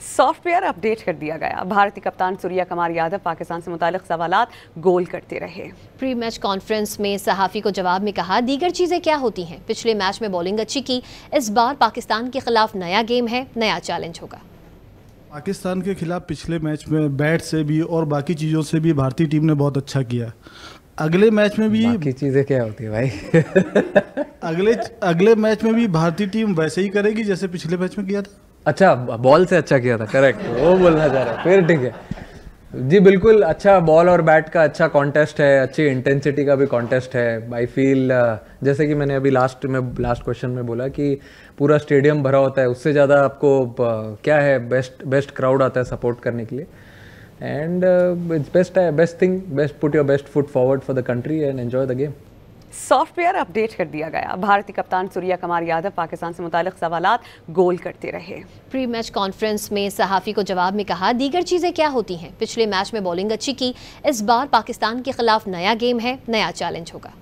Software update कर दिया गया। भारतीय कप्तान सूर्या कुमार यादव पाकिस्तान से मुतालिक सवालात गोल करते रहे। प्री मैच कॉन्फ्रेंस में सहाफ़ी को जवाब में कहा, दीगर चीज़ें क्या होती हैं। पिछले मैच में बॉलिंग अच्छी की, इस बार पाकिस्तान के खिलाफ नया गेम है, नया चैलेंज होगा। पाकिस्तान के खिलाफ पिछले मैच में बैट से भी और बाकी चीज़ों से भी भारतीय टीम ने बहुत अच्छा किया। अगले मैच में भी बाकी चीज़ें क्या होती है भाई? अगले मैच में भी भारतीय टीम वैसे ही करेगी जैसे पिछले मैच में किया था। अच्छा, बॉल से अच्छा किया था, करेक्ट, वो बोलना चाह रहा है, फिर ठीक है जी, बिल्कुल। अच्छा बॉल और बैट का अच्छा कॉन्टेस्ट है, अच्छी इंटेंसिटी का भी कॉन्टेस्ट है। आई फील जैसे कि मैंने अभी लास्ट क्वेश्चन में बोला कि पूरा स्टेडियम भरा होता है, उससे ज़्यादा आपको क्या है, बेस्ट क्राउड आता है सपोर्ट करने के लिए। And it's best thing, put your best foot forward for the country and enjoy the game. Software update कर दिया गया। भारतीय कप्तान सूर्या कुमार यादव पाकिस्तान से मुतालिक सवालात गोल करते रहे। प्री मैच कॉन्फ्रेंस में सहाफ़ी को जवाब में कहा, दीगर चीज़ें क्या होती हैं। पिछले मैच में बॉलिंग अच्छी की, इस बार पाकिस्तान के खिलाफ नया गेम है, नया चैलेंज होगा।